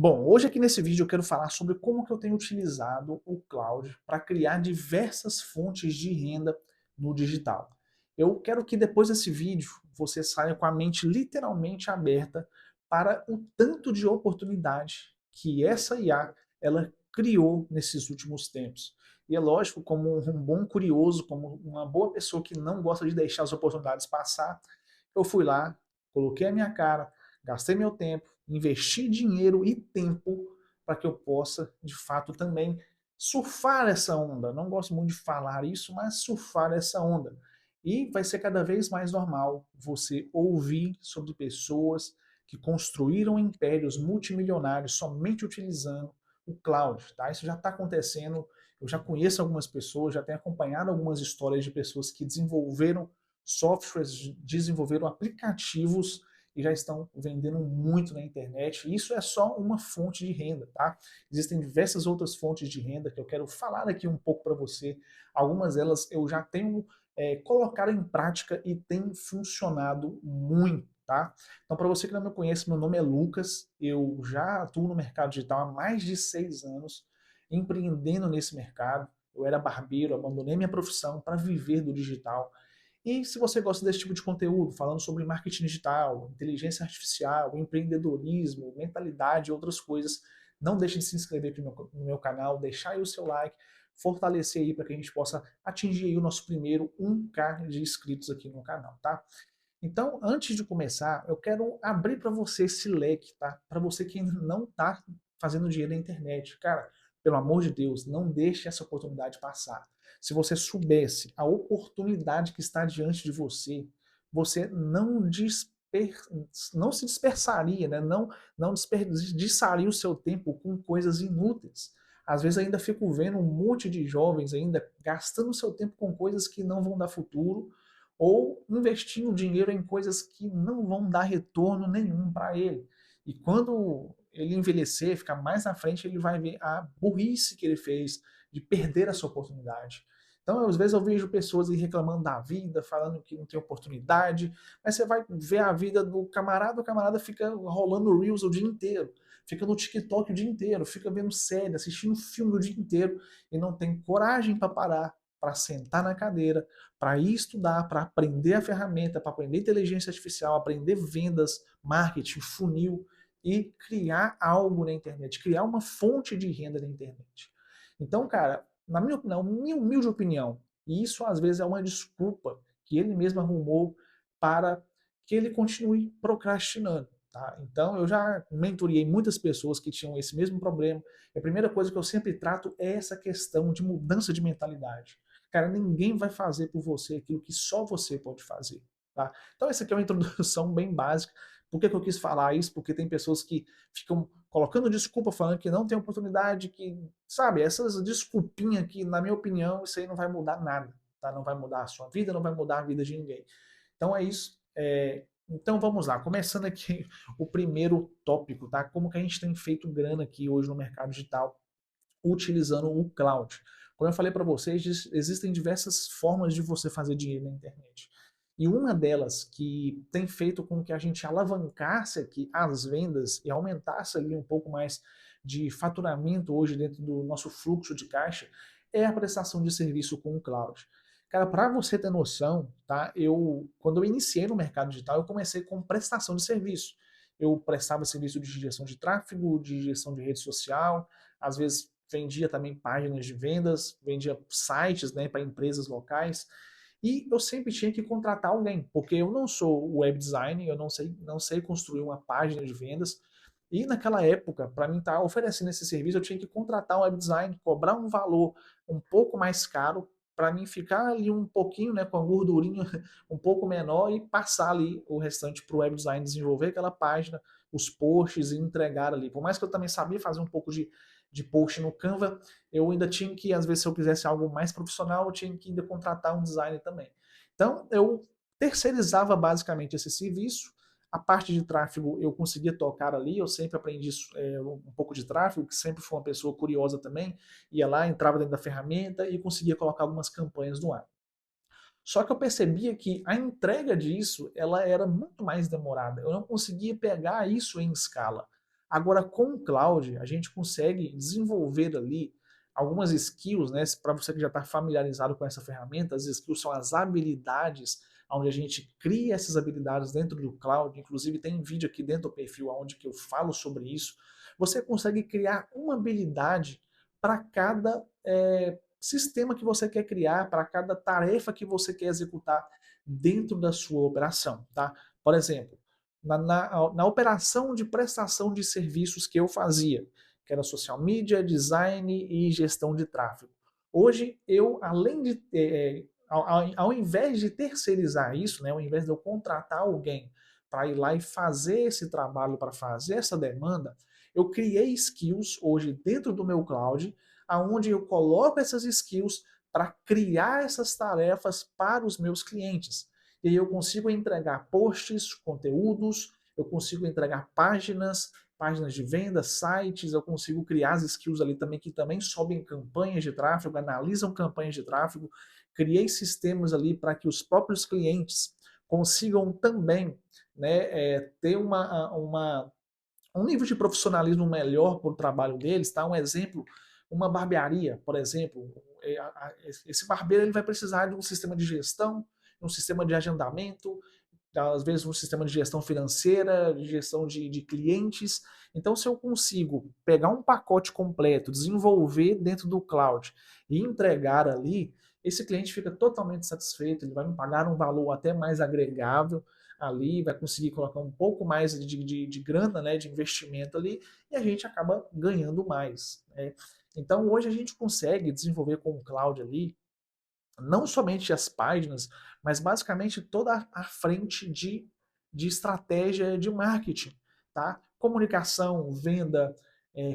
Bom, hoje aqui nesse vídeo eu quero falar sobre como que eu tenho utilizado o cloud para criar diversas fontes de renda no digital. Eu quero que depois desse vídeo você saia com a mente literalmente aberta para o tanto de oportunidade que essa IA ela criou nesses últimos tempos. E é lógico, como um bom curioso, como uma boa pessoa que não gosta de deixar as oportunidades passar, eu fui lá, coloquei a minha cara, gastei meu tempo, investi dinheiro e tempo para que eu possa, de fato, também surfar essa onda. Não gosto muito de falar isso, mas surfar essa onda. E vai ser cada vez mais normal você ouvir sobre pessoas que construíram impérios multimilionários somente utilizando o cloud, tá? Isso já está acontecendo. Eu já conheço algumas pessoas, já tenho acompanhado algumas histórias de pessoas que desenvolveram softwares, desenvolveram aplicativos e já estão vendendo muito na internet. Isso é só uma fonte de renda, tá? Existem diversas outras fontes de renda que eu quero falar aqui um pouco para você. Algumas delas eu já tenho colocado em prática e tem funcionado muito, tá? Então, para você que não me conhece, meu nome é Lucas, eu já atuo no mercado digital há mais de 6 anos, empreendendo nesse mercado. Eu era barbeiro, abandonei minha profissão para viver do digital. E se você gosta desse tipo de conteúdo, falando sobre marketing digital, inteligência artificial, empreendedorismo, mentalidade e outras coisas, não deixe de se inscrever aqui no meu canal, deixar aí o seu like, fortalecer aí para que a gente possa atingir aí o nosso primeiro 1K de inscritos aqui no canal, tá? Então, antes de começar, eu quero abrir para você esse leque, tá? Para você que ainda não está fazendo dinheiro na internet. Cara, pelo amor de Deus, não deixe essa oportunidade passar. Se você soubesse a oportunidade que está diante de você, você não se dispersaria, né? Não desperdiçaria o seu tempo com coisas inúteis. Às vezes ainda fico vendo um monte de jovens ainda gastando seu tempo com coisas que não vão dar futuro ou investindo dinheiro em coisas que não vão dar retorno nenhum para ele. E quando ele envelhecer, ficar mais na frente, ele vai ver a burrice que ele fez de perder essa oportunidade. Então, às vezes eu vejo pessoas aí reclamando da vida, falando que não tem oportunidade, mas você vai ver a vida do camarada, o camarada fica rolando Reels o dia inteiro, fica no TikTok o dia inteiro, fica vendo série, assistindo filme o dia inteiro e não tem coragem para parar, para sentar na cadeira, para ir estudar, para aprender a ferramenta, para aprender inteligência artificial, aprender vendas, marketing, funil e criar algo na internet, criar uma fonte de renda na internet. Então, cara, na minha humilde opinião, e isso às vezes é uma desculpa que ele mesmo arrumou para que ele continue procrastinando. Tá? Então, eu já mentoriei muitas pessoas que tinham esse mesmo problema. E a primeira coisa que eu sempre trato é essa questão de mudança de mentalidade. Cara, ninguém vai fazer por você aquilo que só você pode fazer. Tá? Então, essa aqui é uma introdução bem básica. Por que, que eu quis falar isso? Porque tem pessoas que ficam colocando desculpa, falando que não tem oportunidade, que, sabe, essas desculpinhas que, na minha opinião, isso aí não vai mudar nada. Tá? Não vai mudar a sua vida, não vai mudar a vida de ninguém. Então é isso. Então vamos lá, começando aqui o primeiro tópico, tá? Como que a gente tem feito grana aqui hoje no mercado digital utilizando o cloud. Como eu falei para vocês, existem diversas formas de você fazer dinheiro na internet. E uma delas que tem feito com que a gente alavancasse aqui as vendas e aumentasse ali um pouco mais de faturamento hoje dentro do nosso fluxo de caixa é a prestação de serviço com o cloud. Cara, para você ter noção, tá? Quando eu iniciei no mercado digital, eu comecei com prestação de serviço. Eu prestava serviço de gestão de tráfego, de gestão de rede social, às vezes vendia também páginas de vendas, vendia sites, né, para empresas locais. E eu sempre tinha que contratar alguém, porque eu não sou web designer, eu não sei construir uma página de vendas. E naquela época, para mim estar oferecendo esse serviço, eu tinha que contratar um web designer, cobrar um valor um pouco mais caro para mim ficar ali um pouquinho, né, com a gordurinha um pouco menor e passar ali o restante para o web design desenvolver aquela página, os posts e entregar ali. Por mais que eu também sabia fazer um pouco de post no Canva, eu ainda tinha que, às vezes, se eu quisesse algo mais profissional, eu tinha que ainda contratar um designer também. Então, eu terceirizava basicamente esse serviço. A parte de tráfego eu conseguia tocar ali, eu sempre aprendi um pouco de tráfego, que sempre fui uma pessoa curiosa também, ia lá, entrava dentro da ferramenta e conseguia colocar algumas campanhas no ar. Só que eu percebia que a entrega disso ela era muito mais demorada. Eu não conseguia pegar isso em escala. Agora, com o cloud, a gente consegue desenvolver ali algumas skills, né? Para você que já está familiarizado com essa ferramenta, as skills são as habilidades, onde a gente cria essas habilidades dentro do cloud. Inclusive, tem um vídeo aqui dentro do perfil onde que eu falo sobre isso. Você consegue criar uma habilidade para cada sistema que você quer criar, para cada tarefa que você quer executar dentro da sua operação, tá? Por exemplo, na operação de prestação de serviços que eu fazia, que era social media, design e gestão de tráfego. Hoje, eu, além de ao invés de terceirizar isso, né, ao invés de eu contratar alguém para ir lá e fazer esse trabalho, para fazer essa demanda, eu criei skills hoje dentro do meu cloud, aonde eu coloco essas skills para criar essas tarefas para os meus clientes. E aí eu consigo entregar posts, conteúdos, eu consigo entregar páginas de venda, sites, eu consigo criar as skills ali também que também sobem campanhas de tráfego, analisam campanhas de tráfego, criei sistemas ali para que os próprios clientes consigam também, né, ter um nível de profissionalismo melhor para o trabalho deles, tá? Um exemplo, uma barbearia, por exemplo, esse barbeiro ele vai precisar de um sistema de gestão, um sistema de agendamento, às vezes um sistema de gestão financeira, de gestão de clientes. Então, se eu consigo pegar um pacote completo, desenvolver dentro do cloud e entregar ali, esse cliente fica totalmente satisfeito, ele vai me pagar um valor até mais agregável ali, vai conseguir colocar um pouco mais de grana, né, de investimento ali, e a gente acaba ganhando mais. Né? Então, hoje a gente consegue desenvolver com o cloud ali não somente as páginas, mas basicamente toda a frente de estratégia de marketing, tá? Comunicação, venda,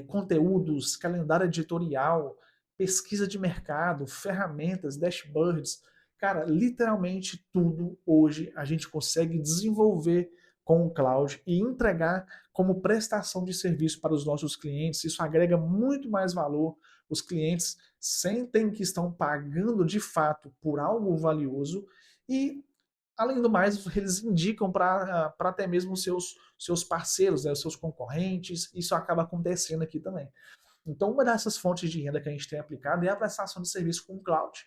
conteúdos, calendário editorial, pesquisa de mercado, ferramentas, dashboards. Cara, literalmente tudo hoje a gente consegue desenvolver com o cloud e entregar como prestação de serviço para os nossos clientes. Isso agrega muito mais valor. Os clientes sentem que estão pagando de fato por algo valioso e, além do mais, eles indicam para até mesmo os seus parceiros, né, os seus concorrentes. Isso acaba acontecendo aqui também. Então, uma dessas fontes de renda que a gente tem aplicado é a prestação de serviço com o cloud.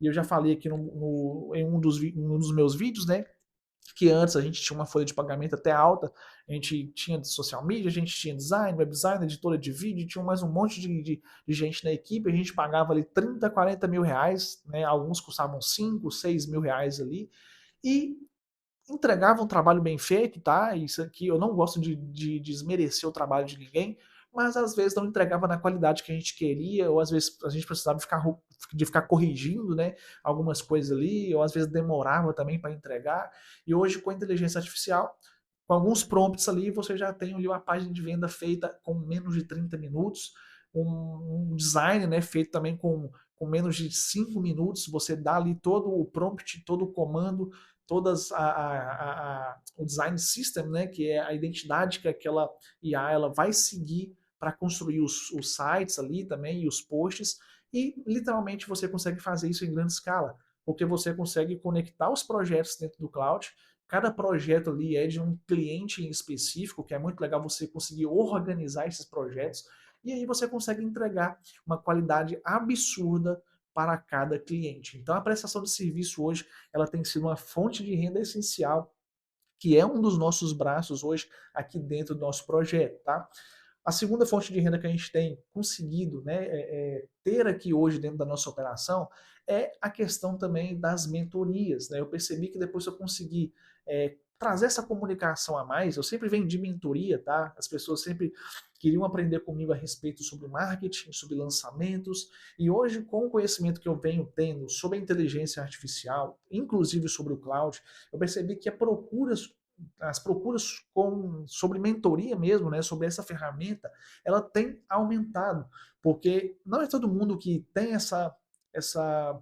E eu já falei aqui em um dos meus vídeos, né, que antes a gente tinha uma folha de pagamento até alta, a gente tinha de social media, a gente tinha design, web design, editora de vídeo, tinha mais um monte de gente na equipe, a gente pagava ali 30, 40 mil reais, né? Alguns custavam 5, 6 mil reais ali, e entregava um trabalho bem feito, tá? Isso aqui eu não gosto de desmerecer o trabalho de ninguém, mas às vezes não entregava na qualidade que a gente queria, ou às vezes a gente precisava de ficar corrigindo, né, algumas coisas ali, ou às vezes demorava também para entregar. E hoje, com a inteligência artificial, com alguns prompts ali, você já tem ali uma página de venda feita com menos de 30 minutos, um design, né, feito também com menos de 5 minutos, você dá ali todo o prompt, todo o comando, todas o design system, né, que é a identidade que aquela IA ela vai seguir para construir os sites ali também e os posts, e literalmente você consegue fazer isso em grande escala, porque você consegue conectar os projetos dentro do cloud. Cada projeto ali é de um cliente em específico, que é muito legal você conseguir organizar esses projetos, e aí você consegue entregar uma qualidade absurda para cada cliente. Então a prestação de serviço hoje ela tem sido uma fonte de renda essencial, que é um dos nossos braços hoje aqui dentro do nosso projeto, tá? A segunda fonte de renda que a gente tem conseguido, né, ter aqui hoje dentro da nossa operação é a questão também das mentorias. Né? Eu percebi que depois que eu consegui trazer essa comunicação a mais, eu sempre vendi mentoria, tá? As pessoas sempre queriam aprender comigo a respeito sobre marketing, sobre lançamentos, e hoje, com o conhecimento que eu venho tendo sobre a inteligência artificial, inclusive sobre o cloud, eu percebi que as procuras sobre mentoria mesmo, né, sobre essa ferramenta, ela tem aumentado, porque não é todo mundo que tem essa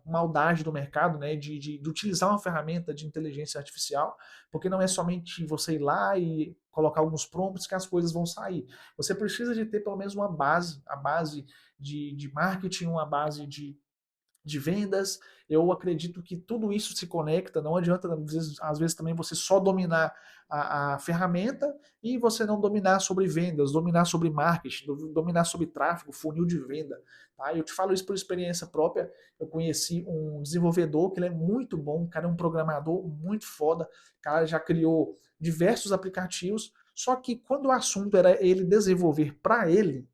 maldade do mercado, né, de utilizar uma ferramenta de inteligência artificial, porque não é somente você ir lá e colocar alguns prompts que as coisas vão sair. Você precisa de ter pelo menos uma base, a base de marketing, uma base de vendas. Eu acredito que tudo isso se conecta, não adianta, às vezes também você só dominar a ferramenta e você não dominar sobre vendas, dominar sobre marketing, dominar sobre tráfego, funil de venda. Tá? Eu te falo isso por experiência própria. Eu conheci um desenvolvedor que ele é muito bom, o cara é um programador muito foda, o cara já criou diversos aplicativos, só que quando o assunto era ele desenvolver para ele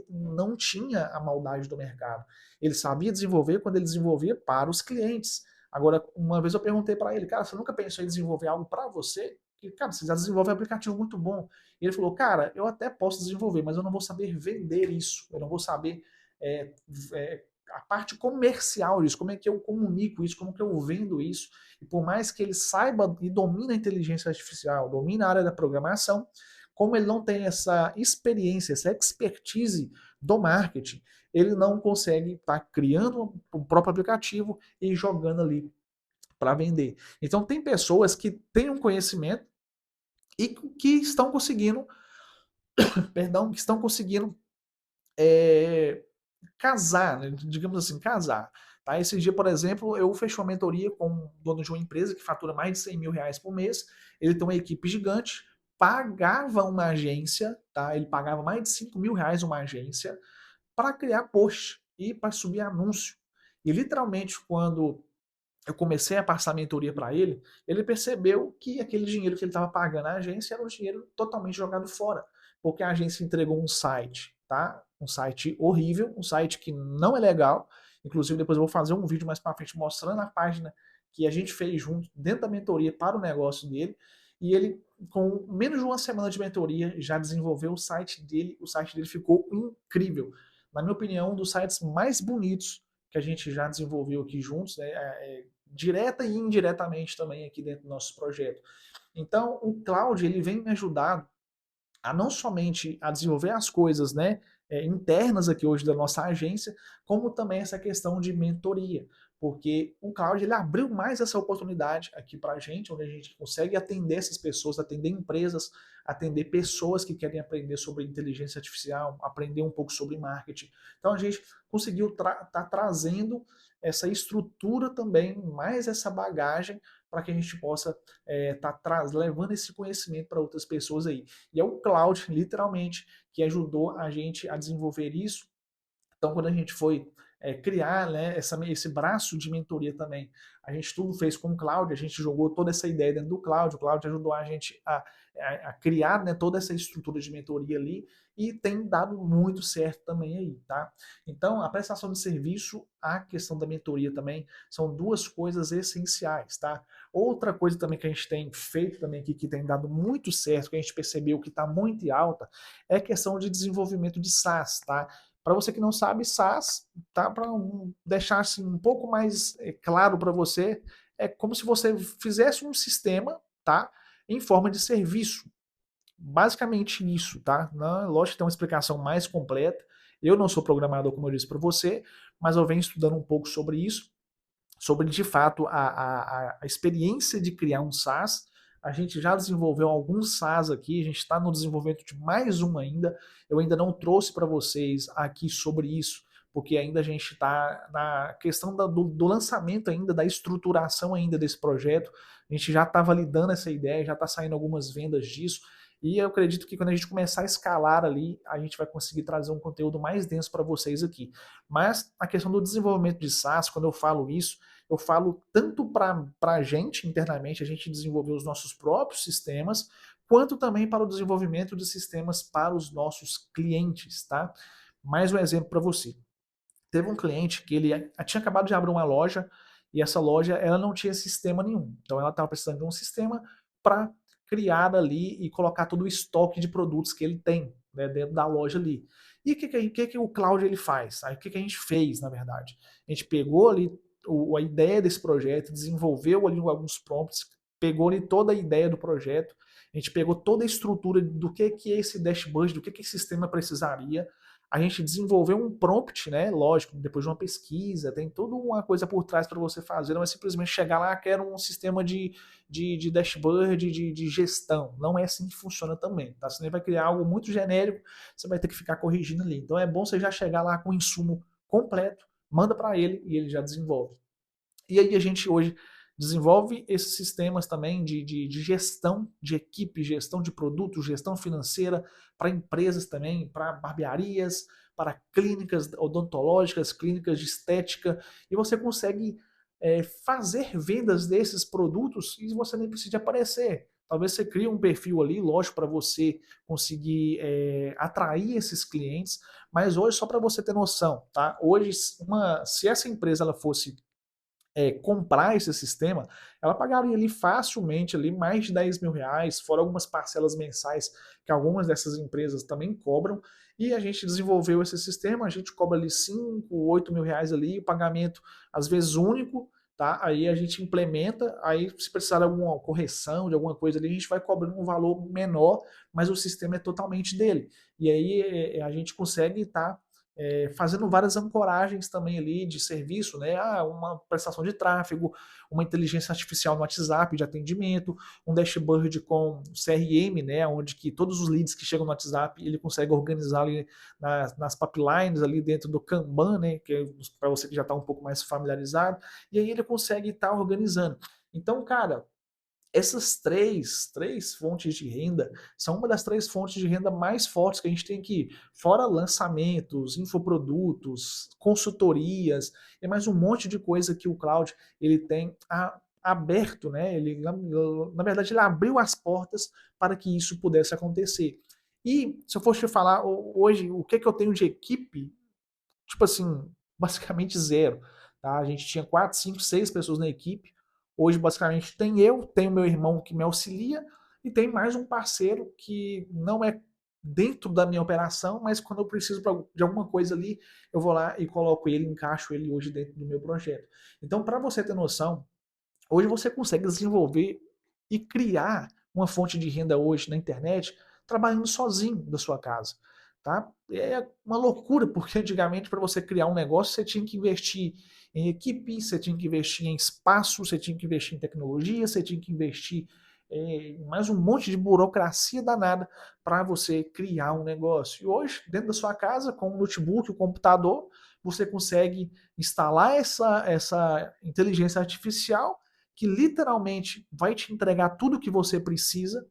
não tinha a maldade do mercado. Ele sabia desenvolver quando ele desenvolvia para os clientes. Agora, uma vez eu perguntei para ele, cara, você nunca pensou em desenvolver algo para você? Porque, cara, você já desenvolve um aplicativo muito bom. E ele falou, cara, eu até posso desenvolver, mas eu não vou saber vender isso. Eu não vou saber é, a parte comercial disso, como é que eu comunico isso, como que eu vendo isso. E por mais que ele saiba e domine a inteligência artificial, domine a área da programação, como ele não tem essa experiência, essa expertise do marketing, ele não consegue estar criando o próprio aplicativo e jogando ali para vender. Então tem pessoas que têm um conhecimento e que estão conseguindo, perdão, que estão conseguindo é, casar, né? Digamos assim, casar. Tá? Esse dia, por exemplo, eu fechei uma mentoria com um dono de uma empresa que fatura mais de 100 mil reais por mês. Ele tem uma equipe gigante, pagava uma agência, tá? Ele pagava mais de 5 mil reais uma agência para criar post e para subir anúncio. E literalmente, quando eu comecei a passar a mentoria para ele, ele percebeu que aquele dinheiro que ele estava pagando à agência era um dinheiro totalmente jogado fora, porque a agência entregou um site, tá? Um site horrível, um site que não é legal. Inclusive, depois eu vou fazer um vídeo mais para frente mostrando a página que a gente fez junto dentro da mentoria para o negócio dele. E ele, com menos de uma semana de mentoria, já desenvolveu o site dele. O site dele ficou incrível. Na minha opinião, um dos sites mais bonitos que a gente já desenvolveu aqui juntos, né? Direta e indiretamente também aqui dentro do nosso projeto. Então, o Cloud ele vem me ajudar a não somente a desenvolver as coisas, né, internas aqui hoje da nossa agência, como também essa questão de mentoria, porque o Cloud ele abriu mais essa oportunidade aqui para a gente, onde a gente consegue atender essas pessoas, atender empresas, atender pessoas que querem aprender sobre inteligência artificial, aprender um pouco sobre marketing. Então a gente conseguiu tá trazendo essa estrutura também, mais essa bagagem para que a gente possa levando esse conhecimento para outras pessoas aí. E é o Cloud, literalmente, que ajudou a gente a desenvolver isso. Então, quando a gente foi criar, né, esse braço de mentoria também, a gente tudo fez com o Cloud, a gente jogou toda essa ideia dentro do Cloud, o Cloud ajudou a gente a criar, né, toda essa estrutura de mentoria ali e tem dado muito certo também aí, tá? Então, a prestação de serviço, a questão da mentoria também, são duas coisas essenciais, tá? Outra coisa também que a gente tem feito também aqui, que tem dado muito certo, que a gente percebeu que está muito em alta, é a questão de desenvolvimento de SaaS, tá? Para você que não sabe, SaaS, tá? Para deixar assim, um pouco mais claro para você, é como se você fizesse um sistema, tá? Em forma de serviço. Basicamente isso, tá? Não, lógico que tem uma explicação mais completa. Eu não sou programador, como eu disse para você, mas eu venho estudando um pouco sobre isso, sobre de fato a experiência de criar um SaaS. A gente já desenvolveu alguns SaaS aqui, a gente está no desenvolvimento de mais um ainda. Eu ainda não trouxe para vocês aqui sobre isso, porque ainda a gente está na questão do lançamento ainda, da estruturação ainda desse projeto. A gente já está validando essa ideia, já está saindo algumas vendas disso. E eu acredito que quando a gente começar a escalar ali, a gente vai conseguir trazer um conteúdo mais denso para vocês aqui. Mas a questão do desenvolvimento de SaaS, quando eu falo isso, eu falo tanto para a gente internamente, a gente desenvolver os nossos próprios sistemas, quanto também para o desenvolvimento de sistemas para os nossos clientes, tá? Mais um exemplo para você. Teve um cliente que ele tinha acabado de abrir uma loja e essa loja ela não tinha sistema nenhum. Então ela estava precisando de um sistema para criar ali e colocar todo o estoque de produtos que ele tem, né, dentro da loja ali. E o que o Cloud ele faz? Aí o que a gente fez, na verdade? A gente pegou ali a ideia desse projeto, desenvolveu ali alguns prompts, pegou ali toda a ideia do projeto, a gente pegou toda a estrutura do que é esse dashboard, do que esse sistema precisaria, a gente desenvolveu um prompt, né? Lógico, depois de uma pesquisa, tem toda uma coisa por trás para você fazer, não é simplesmente chegar lá, quero um sistema de dashboard, de gestão. Não é assim que funciona também, tá? Você vai criar algo muito genérico, você vai ter que ficar corrigindo ali. Então é bom você já chegar lá com o insumo completo, manda para ele e ele já desenvolve. E aí a gente hoje desenvolve esses sistemas também de gestão de equipe, gestão de produtos, gestão financeira para empresas também, para barbearias, para clínicas odontológicas, clínicas de estética, e você consegue fazer vendas desses produtos e você nem precisa aparecer. Talvez você crie um perfil ali, lógico, para você conseguir atrair esses clientes, mas hoje, só para você ter noção, tá? Hoje, se essa empresa ela fosse comprar esse sistema, ela pagaria ali facilmente ali mais de 10 mil reais, fora algumas parcelas mensais que algumas dessas empresas também cobram, e a gente desenvolveu esse sistema, a gente cobra ali 5, 8 mil reais ali, o pagamento às vezes único, tá? Aí a gente implementa, aí se precisar de alguma correção, de alguma coisa ali, a gente vai cobrando um valor menor, mas o sistema é totalmente dele. E aí a gente consegue estar fazendo várias ancoragens também ali de serviço, né? Uma prestação de tráfego, uma inteligência artificial no WhatsApp de atendimento, um dashboard com CRM, né? Onde que todos os leads que chegam no WhatsApp ele consegue organizar ali nas pipelines ali dentro do Kanban, né? Que é para você que já está um pouco mais familiarizado, e aí ele consegue estar organizando. Então, cara, essas três fontes de renda são uma das três fontes de renda mais fortes que a gente tem aqui. Fora lançamentos, infoprodutos, consultorias e mais um monte de coisa que o Cloud ele tem aberto, né? Ele, na verdade, ele abriu as portas para que isso pudesse acontecer. E se eu fosse te falar hoje o que, que eu tenho de equipe, tipo assim, basicamente zero. Tá? A gente tinha 4, 5, 6 pessoas na equipe. Hoje, basicamente, tem eu, tem o meu irmão que me auxilia e tem mais um parceiro que não é dentro da minha operação, mas quando eu preciso de alguma coisa ali, eu vou lá e coloco ele, encaixo ele hoje dentro do meu projeto. Então, para você ter noção, hoje você consegue desenvolver e criar uma fonte de renda hoje na internet trabalhando sozinho da sua casa. Tá? É uma loucura, porque antigamente para você criar um negócio você tinha que investir em equipe, você tinha que investir em espaço, você tinha que investir em tecnologia, você tinha que investir em mais um monte de burocracia danada para você criar um negócio. E hoje, dentro da sua casa, com o notebook, o computador, você consegue instalar essa inteligência artificial que literalmente vai te entregar tudo o que você precisa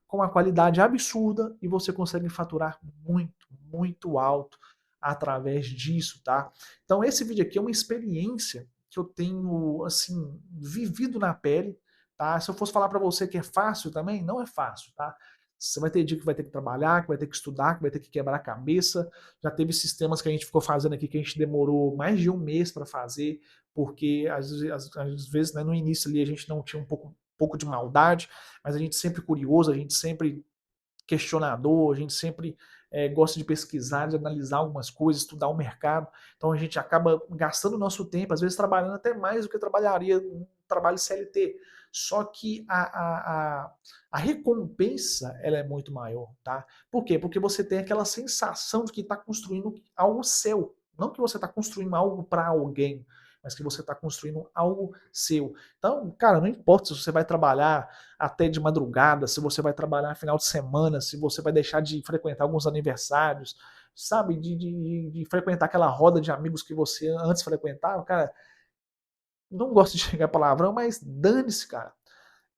com uma qualidade absurda e você consegue faturar muito, muito alto através disso, tá? Então esse vídeo aqui é uma experiência que eu tenho assim vivido na pele, tá? Se eu fosse falar para você que é fácil também, não é fácil, tá? Você vai ter dia que vai ter que trabalhar, que vai ter que estudar, que vai ter que quebrar a cabeça. Já teve sistemas que a gente ficou fazendo aqui que a gente demorou mais de um mês para fazer, porque às vezes né, no início ali a gente não tinha pouco de maldade, mas a gente sempre curioso, a gente sempre questionador, a gente sempre gosta de pesquisar, de analisar algumas coisas, estudar o mercado. Então a gente acaba gastando o nosso tempo, às vezes trabalhando até mais do que trabalharia um trabalho CLT. Só que a recompensa ela é muito maior, tá? Por quê? Porque você tem aquela sensação de que está construindo algo seu. Não que você está construindo algo para alguém, mas que você está construindo algo seu. Então, cara, não importa se você vai trabalhar até de madrugada, se você vai trabalhar final de semana, se você vai deixar de frequentar alguns aniversários, sabe? De frequentar aquela roda de amigos que você antes frequentava, cara. Não gosto de chegar palavrão, mas dane-se, cara.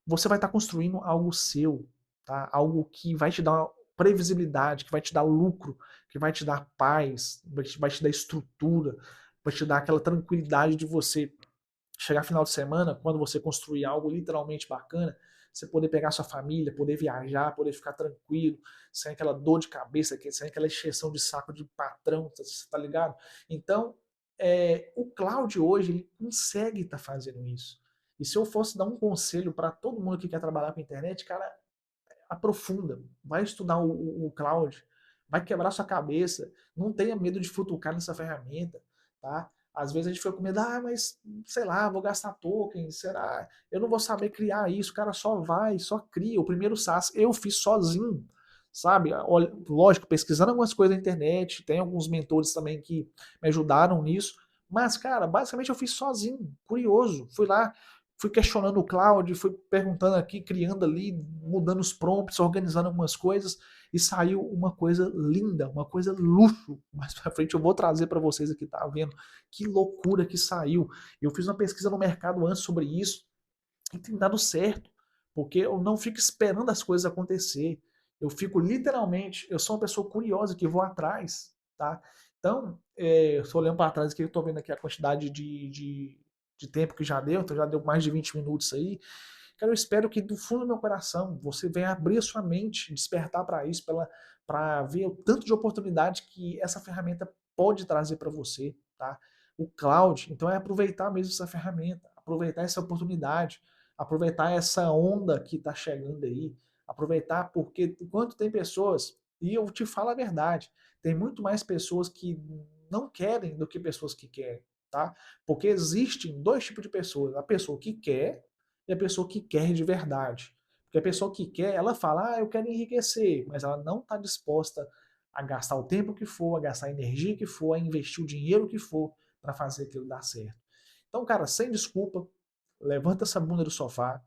Você vai estar construindo algo seu, tá? Algo que vai te dar previsibilidade, que vai te dar lucro, que vai te dar paz, vai te dar estrutura, vai te dar aquela tranquilidade de você chegar final de semana, quando você construir algo literalmente bacana, você poder pegar sua família, poder viajar, poder ficar tranquilo, sem aquela dor de cabeça, sem aquela encheção de saco de patrão, você tá ligado? Então, o Cloud hoje, ele consegue estar fazendo isso. E se eu fosse dar um conselho para todo mundo que quer trabalhar com internet, cara, aprofunda, vai estudar o cloud, vai quebrar sua cabeça, não tenha medo de futucar nessa ferramenta, tá? Às vezes a gente fica com medo, mas sei lá, vou gastar token, será? Eu não vou saber criar isso, o cara só vai, só cria. O primeiro SaaS eu fiz sozinho, sabe? Olha, lógico, pesquisando algumas coisas na internet, tem alguns mentores também que me ajudaram nisso, mas, cara, basicamente eu fiz sozinho, curioso. Fui lá, fui questionando o Cloud, fui perguntando aqui, criando ali, mudando os prompts, organizando algumas coisas e saiu uma coisa linda, uma coisa luxo. Mais pra frente eu vou trazer para vocês aqui, tá vendo? Que loucura que saiu. Eu fiz uma pesquisa no mercado antes sobre isso e tem dado certo, porque eu não fico esperando as coisas acontecer. Eu fico literalmente, eu sou uma pessoa curiosa que vou atrás, tá? Então, eu estou olhando para trás aqui, eu estou vendo aqui a quantidade de tempo que já deu, então já deu mais de 20 minutos aí. Cara, eu espero que do fundo do meu coração você venha abrir a sua mente, despertar para isso, para ver o tanto de oportunidade que essa ferramenta pode trazer para você, tá? O cloud, então é aproveitar mesmo essa ferramenta, aproveitar essa oportunidade, aproveitar essa onda que está chegando aí, aproveitar porque enquanto tem pessoas, e eu te falo a verdade, tem muito mais pessoas que não querem do que pessoas que querem, tá? Porque existem dois tipos de pessoas, a pessoa que quer e a pessoa que quer de verdade. Porque a pessoa que quer, ela fala, eu quero enriquecer, mas ela não está disposta a gastar o tempo que for, a gastar a energia que for, a investir o dinheiro que for para fazer aquilo dar certo. Então, cara, sem desculpa, levanta essa bunda do sofá,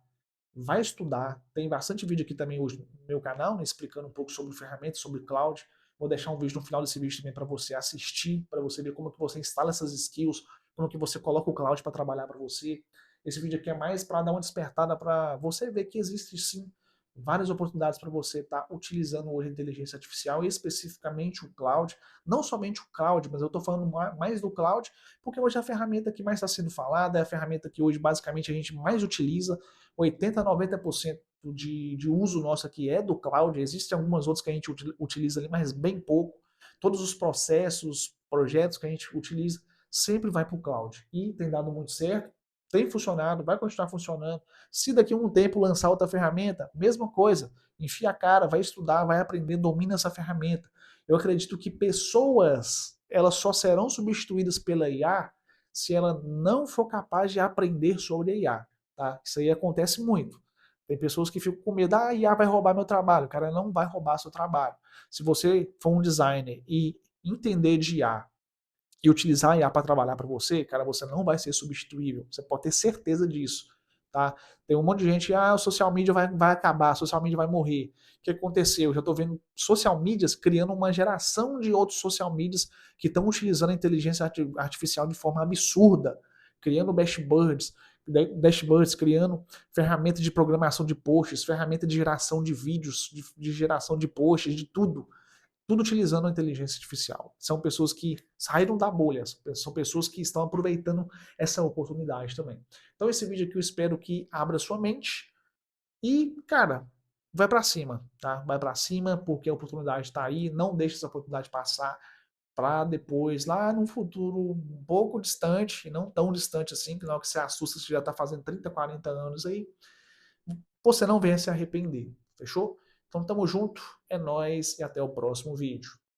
vai estudar. Tem bastante vídeo aqui também hoje no meu canal, né, explicando um pouco sobre ferramentas, sobre cloud. Vou deixar um vídeo no final desse vídeo também para você assistir, para você ver como que você instala essas skills, como que você coloca o cloud para trabalhar para você. Esse vídeo aqui é mais para dar uma despertada para você ver que existe sim várias oportunidades para você estar utilizando hoje a inteligência artificial e especificamente o cloud. Não somente o cloud, mas eu estou falando mais do cloud, porque hoje é a ferramenta que mais está sendo falada, é a ferramenta que hoje basicamente a gente mais utiliza. 80 a 90% de uso nosso aqui é do cloud. Existem algumas outras que a gente utiliza ali, mas bem pouco. Todos os processos, projetos que a gente utiliza, sempre vai para o cloud. E tem dado muito certo, tem funcionado, vai continuar funcionando. Se daqui a um tempo lançar outra ferramenta, mesma coisa. Enfia a cara, vai estudar, vai aprender, domina essa ferramenta. Eu acredito que pessoas, elas só serão substituídas pela IA se ela não for capaz de aprender sobre a IA. Tá? Isso aí acontece muito. Tem pessoas que ficam com medo, a IA vai roubar meu trabalho. O cara não vai roubar seu trabalho. Se você for um designer e entender de IA e utilizar a IA para trabalhar para você, cara, você não vai ser substituível. Você pode ter certeza disso. Tá? Tem um monte de gente, o social media vai acabar, o social media vai morrer. O que aconteceu? Eu já estou vendo social medias criando uma geração de outros social medias que estão utilizando a inteligência artificial de forma absurda, criando dashboards, criando ferramentas de programação de posts, ferramenta de geração de vídeos, de geração de posts, de tudo utilizando a inteligência artificial. São pessoas que saíram da bolha, são pessoas que estão aproveitando essa oportunidade também. Então esse vídeo aqui eu espero que abra sua mente e, cara, vai para cima, tá? Vai para cima porque a oportunidade está aí, não deixe essa oportunidade passar para depois, lá num futuro um pouco distante, e não tão distante assim, que na hora que você assusta, você já está fazendo 30, 40 anos aí, você não venha se arrepender, fechou? Então tamo junto, é nóis e até o próximo vídeo.